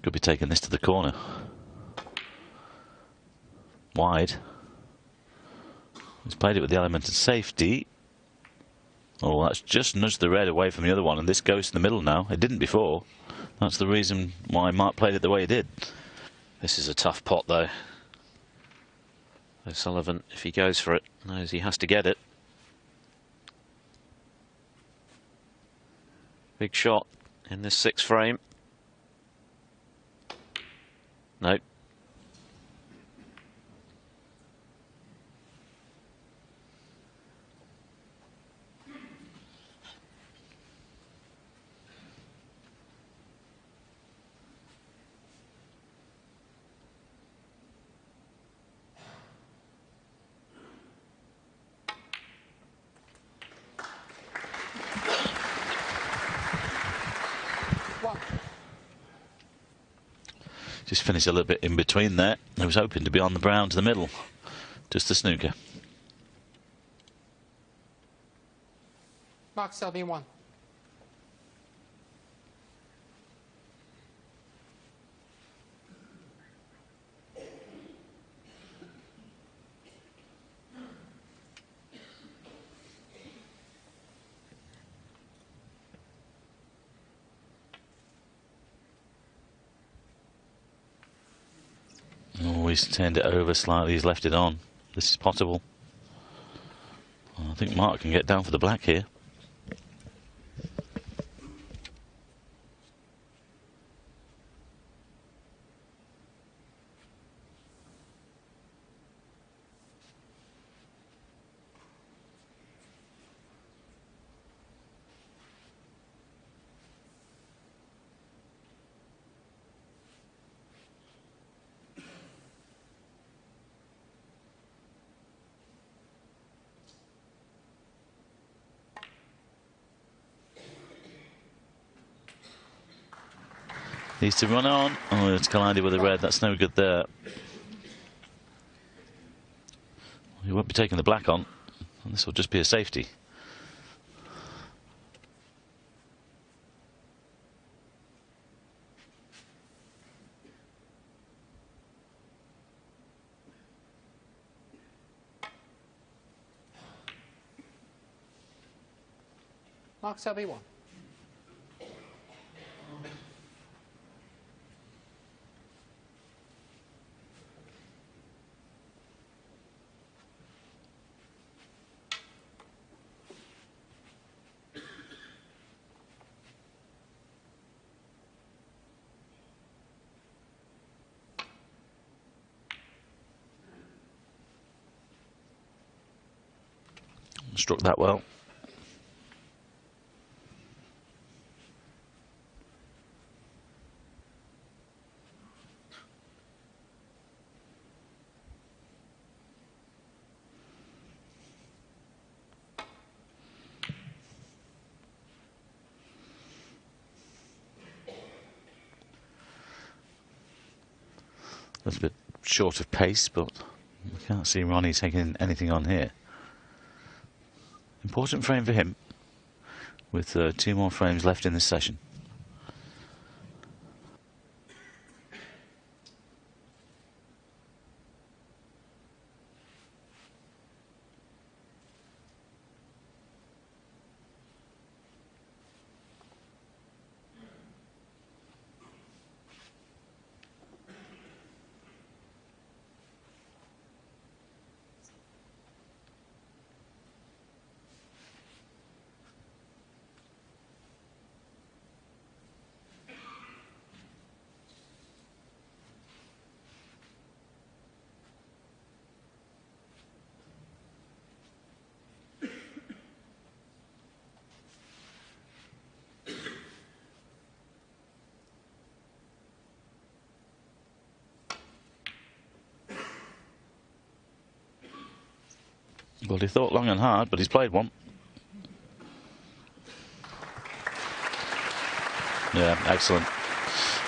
Could be taking this to the corner. Wide. He's played it with the element of safety. Oh, that's just nudged the red away from the other one, and this goes to the middle now. It didn't before. That's the reason why Mark played it the way he did. This is a tough pot, though. Sullivan, if he goes for it, knows he has to get it. Big shot in this 6th frame. No. Just finished a little bit in between there. I was hoping to be on the brown to the middle. Just the snooker. Mark Selby 1. Oh, he's turned it over slightly, he's left it on. This is possible. I think Mark can get down for the black here. Needs to run on. Oh, it's collided with the red. That's no good there. He won't be taking the black on. And this will just be a safety. Mark Selby 1. Struck that well. A little bit short of pace, but I can't see Ronnie taking anything on here. Important frame for him, with 2 more frames left in this session. Well, he thought long and hard, but he's played one. Yeah, excellent.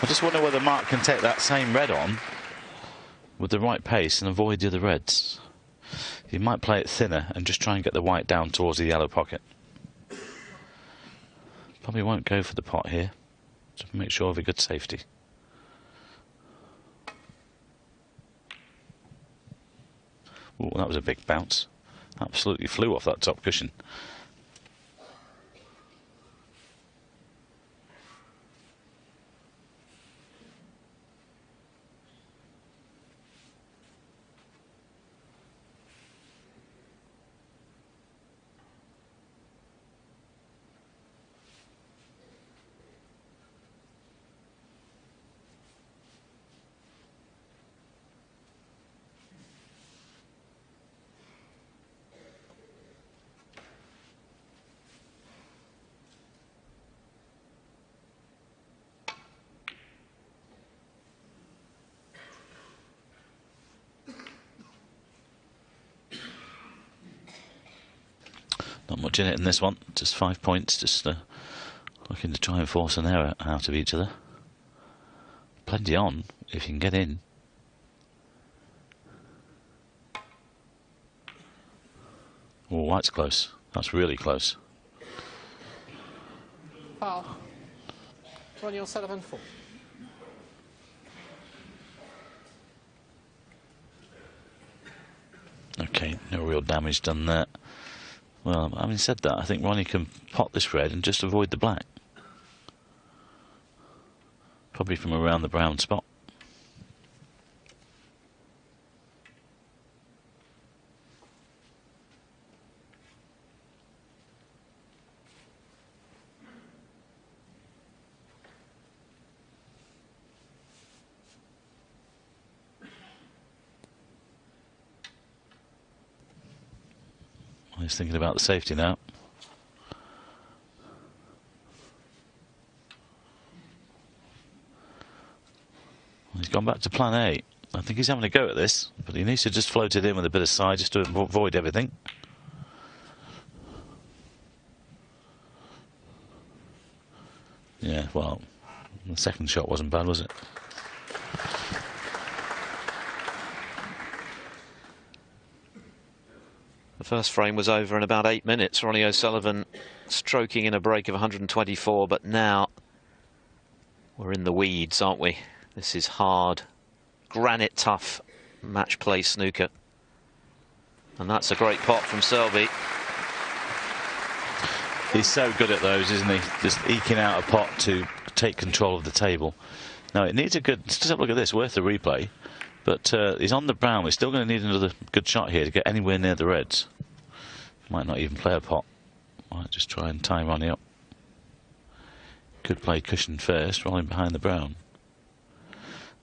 I just wonder whether Mark can take that same red on with the right pace and avoid the other reds. He might play it thinner and just try and get the white down towards the yellow pocket. Probably won't go for the pot here, to make sure of a good safety. that was a big bounce. Absolutely flew off that top cushion. Not much in it in this one, just 5 points, just looking to try and force an error out of each other. Plenty on, if you can get in. Oh, white's close. That's really close. Foul. Ronnie or Sullivan 4. Okay, no real damage done there. Well, having said that, I think Ronnie can pot this red and just avoid the black. Probably from around the brown spot. He's thinking about the safety now. He's gone back to plan A. I think he's having a go at this, but he needs to just float it in with a bit of side just to avoid everything. Yeah, well, the second shot wasn't bad, was it? The first frame was over in about 8 minutes. Ronnie O'Sullivan stroking in a break of 124, but now we're in the weeds, aren't we? This is hard, granite tough match play snooker. And that's a great pot from Selby. He's so good at those, isn't he? Just eking out a pot to take control of the table. Now, it needs a good... Just have a look at this, worth the replay. But he's on the brown. We're still going to need another good shot here to get anywhere near the reds. Might not even play a pot. Might just try and tie Ronnie up. Could play cushion first, rolling behind the brown.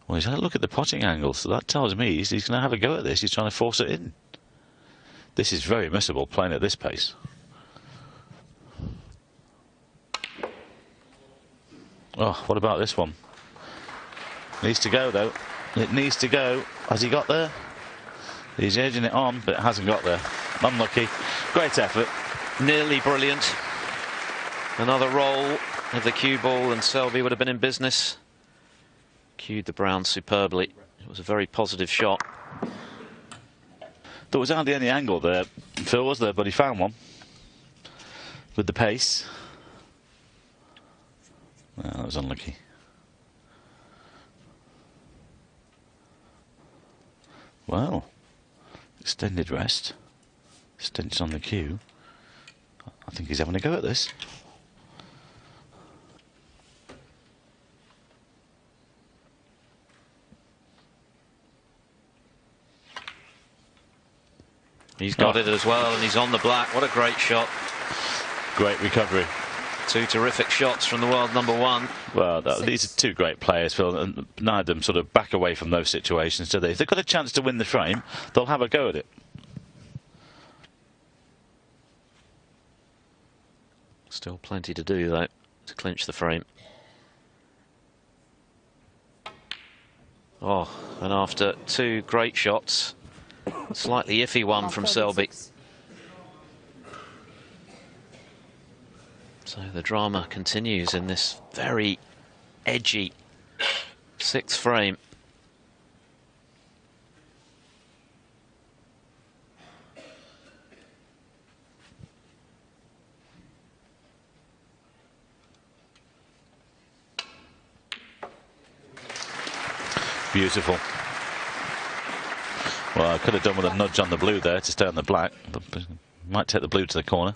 Well, he's had a look at the potting angle, so that tells me he's going to have a go at this. He's trying to force it in. This is very missable, playing at this pace. Oh, what about this one? Needs to go, though. It needs to go. Has he got there? He's edging it on, but it hasn't got there. Unlucky. Great effort. Nearly brilliant. Another roll of the cue ball and Selby would have been in business. Cued the brown superbly. It was a very positive shot. There was hardly any angle there, Phil, was there? But he found one. With the pace. Well, that was unlucky. Well, extended rest. Extension on the cue. I think he's having a go at this. He's got it as well, and he's on the black. What a great shot. Great recovery. Two terrific shots from the world number one. Well, these are two great players, Phil, and neither of them sort of back away from those situations, do they? If they've got a chance to win the frame, they'll have a go at it. Still plenty to do, though, to clinch the frame. Oh, and after two great shots, slightly iffy one from Selby. So the drama continues in this very edgy sixth frame. Beautiful. Well, I could have done with a nudge on the blue there to stay on the black, but might take the blue to the corner.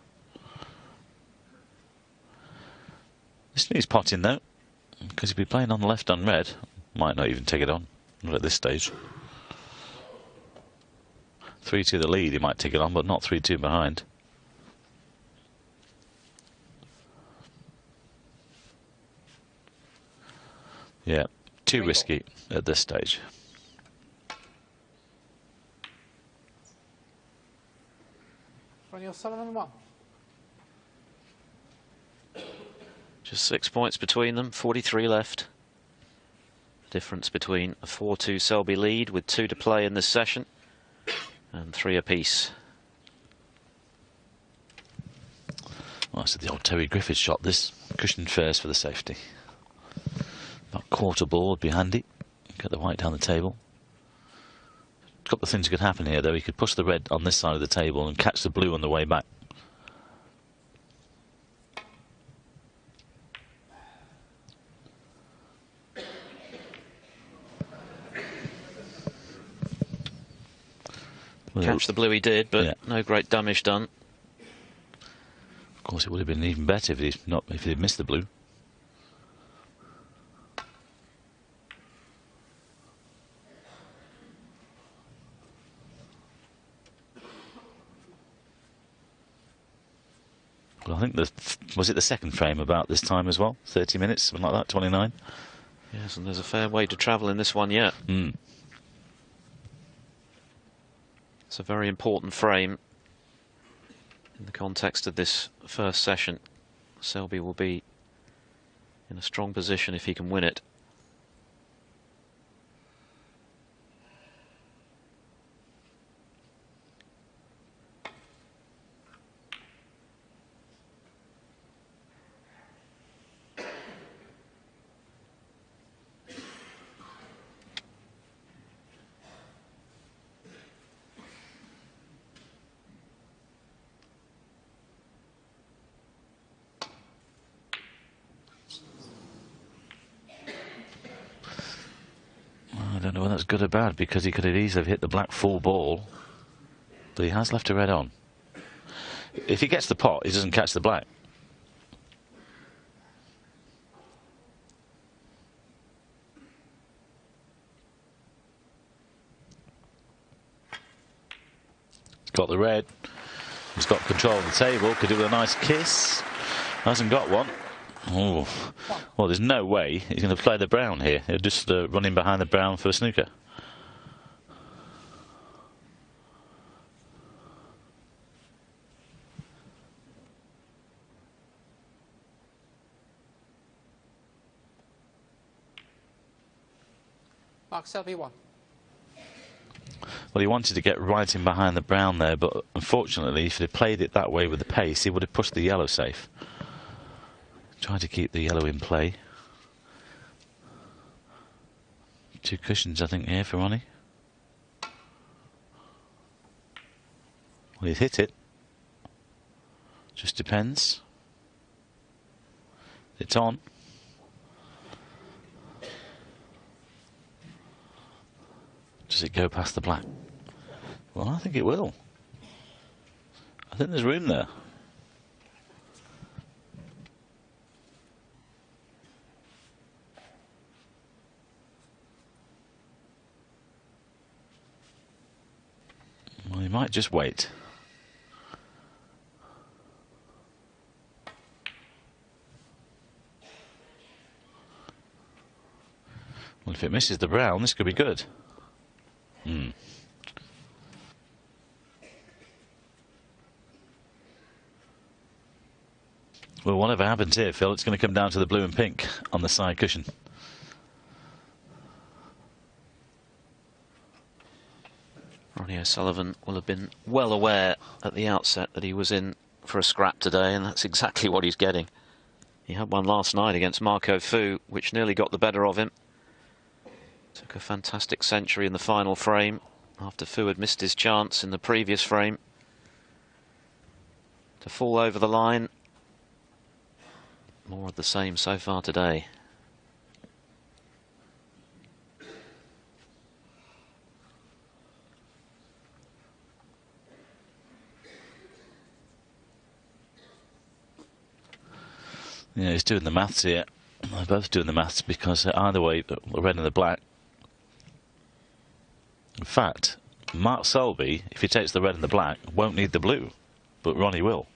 This needs potting though, because he'd be playing on the left on red. Might not even take it on, not at this stage. 3-2 the lead, he might take it on, but not 3-2 behind. Yeah, too risky at this stage. Ronnie O'Sullivan 1. Just 6 points between them, 43 left. Difference between a 4-2 Selby lead with 2 to play in this session and 3 apiece. Well, that's the old Terry Griffiths shot, this. Cushioned first for the safety. About quarter ball would be handy. Get the white down the table. A couple of things could happen here though. He could push the red on this side of the table and catch the blue on the way back. Catch the blue he did, but yeah, no great damage done. Of course, it would have been even better if he'd missed the blue. Well, I think was it the second frame about this time as well? 30 minutes, something like that, 29. Yes, and there's a fair way to travel in this one yet. It's a very important frame in the context of this first session. Selby will be in a strong position if he can win it. I don't know whether that's good or bad, because he could have easily hit the black full ball, but he has left a red on. If he gets the pot, he doesn't catch the black. He's got the red. He's got control of the table. Could do with a nice kiss. Hasn't got one. Oh, well, there's no way he's going to play the brown here. He'll just run in behind the brown for a snooker. Mark Selby 1. Well, he wanted to get right in behind the brown there, but unfortunately, if he'd played it that way with the pace, he would have pushed the yellow safe. Trying to keep the yellow in play. 2 cushions, I think, here for Ronnie. Well, he's hit it. Just depends. It's on. Does it go past the black? Well, I think it will. I think there's room there. Well, he might just wait. Well, if it misses the brown, this could be good. Well, whatever happens here, Phil, it's going to come down to the blue and pink on the side cushion. Ronnie O'Sullivan will have been well aware at the outset that he was in for a scrap today, and that's exactly what he's getting. He had one last night against Marco Fu, which nearly got the better of him. Took a fantastic century in the final frame after Fu had missed his chance in the previous frame to fall over the line. More of the same so far today. Yeah, he's doing the maths here. They're both doing the maths because either way, the red and the black. In fact, Mark Selby, if he takes the red and the black, won't need the blue, but Ronnie will.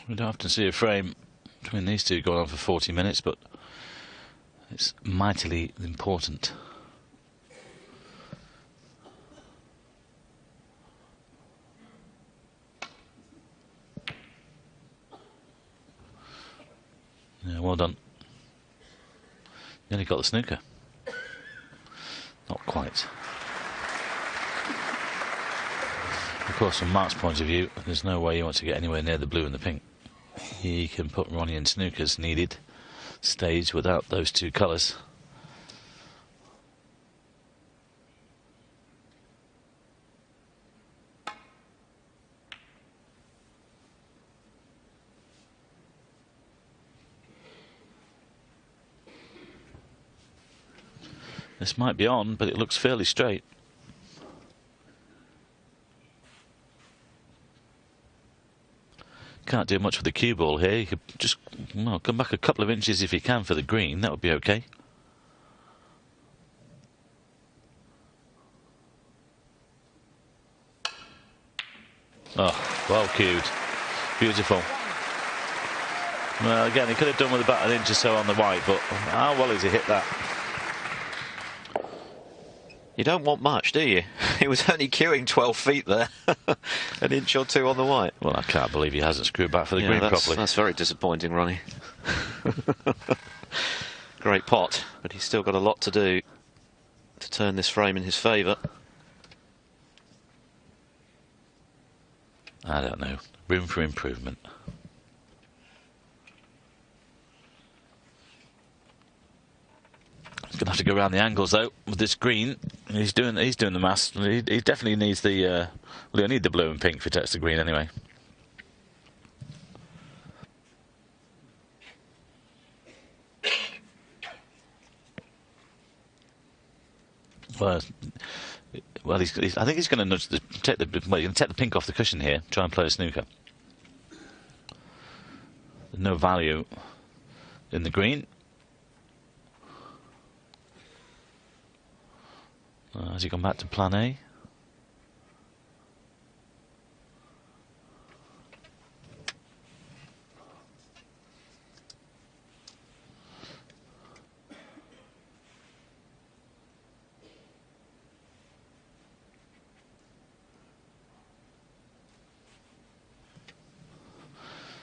We don't often see a frame between these two going on for 40 minutes, but it's mightily important. Yeah, well done. Nearly got the snooker. Not quite. Of course, from Mark's point of view, there's no way he wants to get anywhere near the blue and the pink. He can put Ronnie in snooker's needed stage without those two colours. This might be on, but it looks fairly straight. Can't do much with the cue ball here. You could just come back a couple of inches if you can for the green. That would be okay. Oh, well cued. Beautiful. Well, again, he could have done with about an inch or so on the white, but how well has he hit that? You don't want much, do you? He was only queuing 12 feet there. An inch or two on the white. Well, I can't believe he hasn't screwed back for the green properly. That's very disappointing, Ronnie. Great pot, but he's still got a lot to do to turn this frame in his favour. I don't know. Room for improvement. He's going to have to go around the angles though with this green. He's doing the maths. He definitely needs the well, he'll need the blue and pink if he takes the green anyway. Well, I think he's going to take the pink off the cushion here. Try and play a snooker. There's no value in the green. Has he gone back to plan A?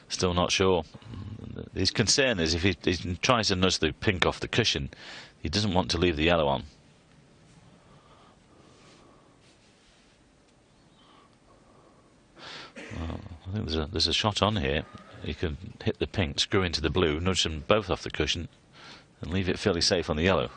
Still not sure. His concern is if he tries to nudge the pink off the cushion, he doesn't want to leave the yellow on. I think there's a shot on here. You can hit the pink, screw into the blue, nudge them both off the cushion, and leave it fairly safe on the yellow.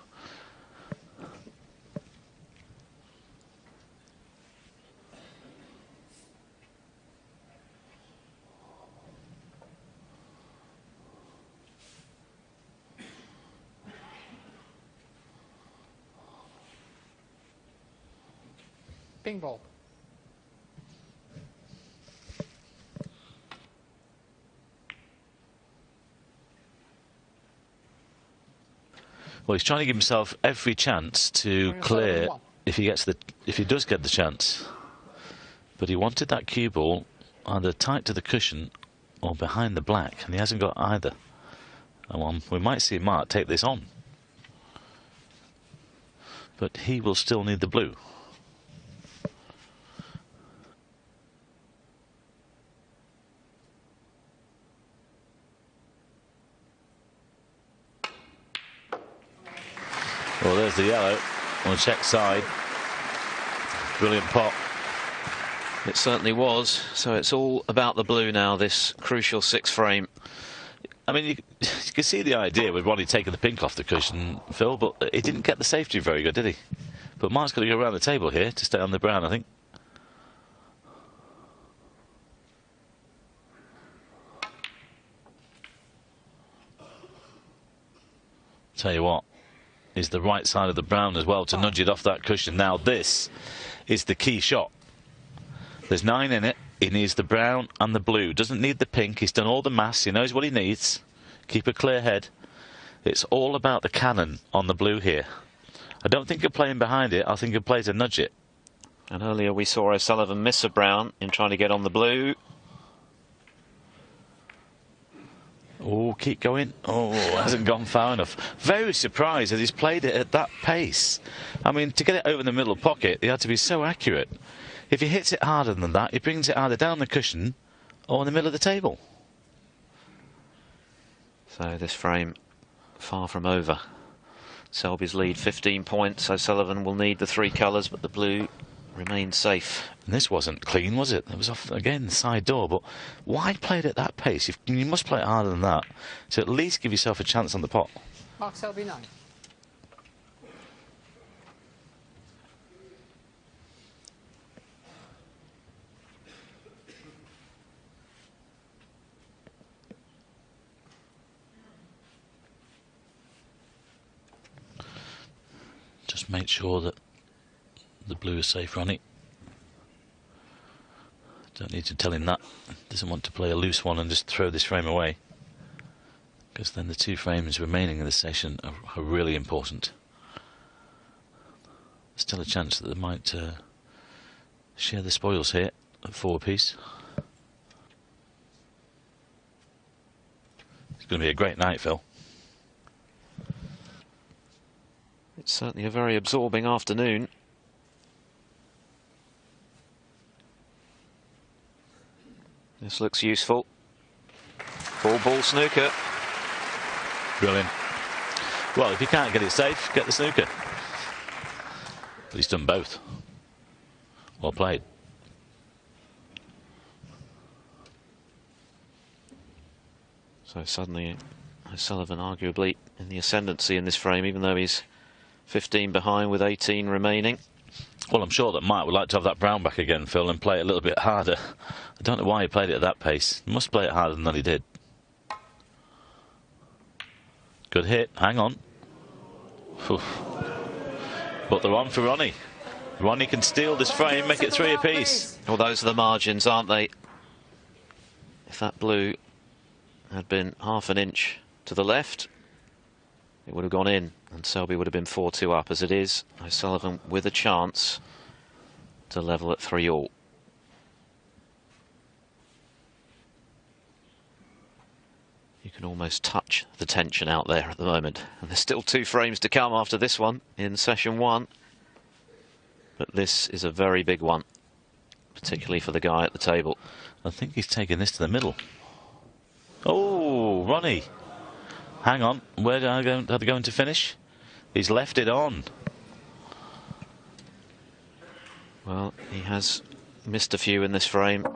Ping ball. Well, he's trying to give himself every chance to clear if he does get the chance. But he wanted that cue ball either tight to the cushion or behind the black, and he hasn't got either. And we might see Mark take this on. But he will still need the blue. Well, there's the yellow on the check side. Brilliant pot. It certainly was. So it's all about the blue now, this crucial 6th frame. I mean, you can see the idea with Ronnie taking the pink off the cushion, Phil, but he didn't get the safety very good, did he? But Mark's got to go around the table here to stay on the brown, I think. Tell you what, is the right side of the brown as well to nudge it off that cushion. Now this is the key shot. There's 9 in it. He needs the brown and the blue. Doesn't need the pink. He's done all the maths. He knows what he needs. Keep a clear head. It's all about the cannon on the blue here. I don't think he'll play in behind it. I think he'll play to nudge it. And earlier we saw O'Sullivan miss a brown in trying to get on the blue. Oh, keep going. Oh, hasn't gone far enough. Very surprised that he's played it at that pace. I mean, to get it over the middle pocket, he had to be so accurate. If he hits it harder than that, he brings it either down the cushion or in the middle of the table. So this frame far from over. Selby's lead 15 points. O'Sullivan will need the 3 colours, but the blue remains safe. And this wasn't clean, was it? It was off again the side door. But why play it at that pace? You must play it harder than that to at least give yourself a chance on the pot. Mark Selby 9. Just make sure that the blue is safe, Ronnie. Don't need to tell him that. Doesn't want to play a loose one and just throw this frame away, because then the 2 frames remaining in the session are really important. Still a chance that they might share the spoils here at 4 apiece. It's going to be a great night, Phil. It's certainly a very absorbing afternoon. This looks useful. Ball snooker. Brilliant. Well, if you can't get it safe, get the snooker. But he's done both. Well played. So suddenly O'Sullivan arguably in the ascendancy in this frame, even though he's 15 behind with 18 remaining. Well, I'm sure that Mike would like to have that brown back again, Phil, and play it a little bit harder. I don't know why he played it at that pace. He must play it harder than he did. Good hit. Hang on. Whew. But they're on for Ronnie. Ronnie can steal this frame, make it 3 apiece. Well, those are the margins, aren't they? If that blue had been half an inch to the left, it would have gone in, and Selby would have been 4-2 up. As it is, O'Sullivan with a chance to level at 3-all. You can almost touch the tension out there at the moment. And there's still 2 frames to come after this one in session 1. But this is a very big one, particularly for the guy at the table. I think he's taking this to the middle. Oh, Ronnie. Hang on, where are they going to finish? He's left it on. Well, he has missed a few in this frame,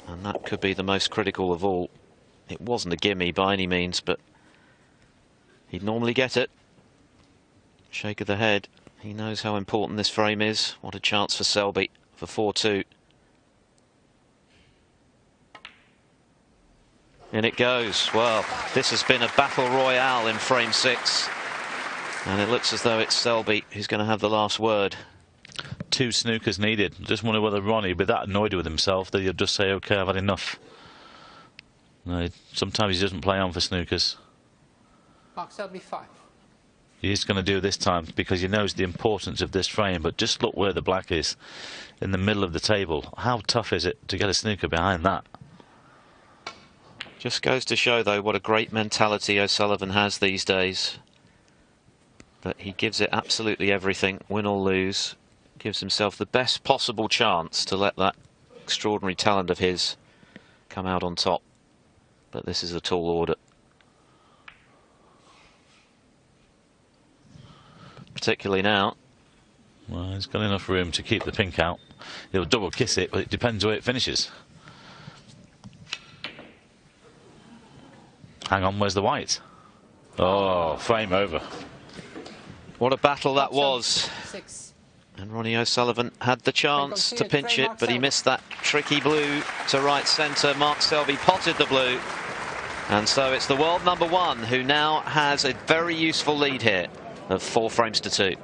and that could be the most critical of all. It wasn't a gimme by any means, but he'd normally get it. Shake of the head. He knows how important this frame is. What a chance for Selby for 4-2. In it goes. Well, this has been a battle royale in frame 6. And it looks as though it's Selby who's going to have the last word. 2 snookers needed. Just wonder whether Ronnie would be that annoyed with himself that he'll just say, OK, I've had enough. No, sometimes he doesn't play on for snookers. Mark Selby 5. He's going to do this time because he knows the importance of this frame. But just look where the black is, in the middle of the table. How tough is it to get a snooker behind that? Just goes to show, though, what a great mentality O'Sullivan has these days. That he gives it absolutely everything, win or lose. Gives himself the best possible chance to let that extraordinary talent of his come out on top. But this is a tall order. Particularly now. Well, he's got enough room to keep the pink out. He'll double kiss it, but it depends where it finishes. Hang on, where's the white? Oh, frame over. What a battle that was. 6. And Ronnie O'Sullivan had the chance to pinch it, but he missed that tricky blue to right centre. Mark Selby potted the blue. And so it's the world #1 who now has a very useful lead here of 4 frames to 2.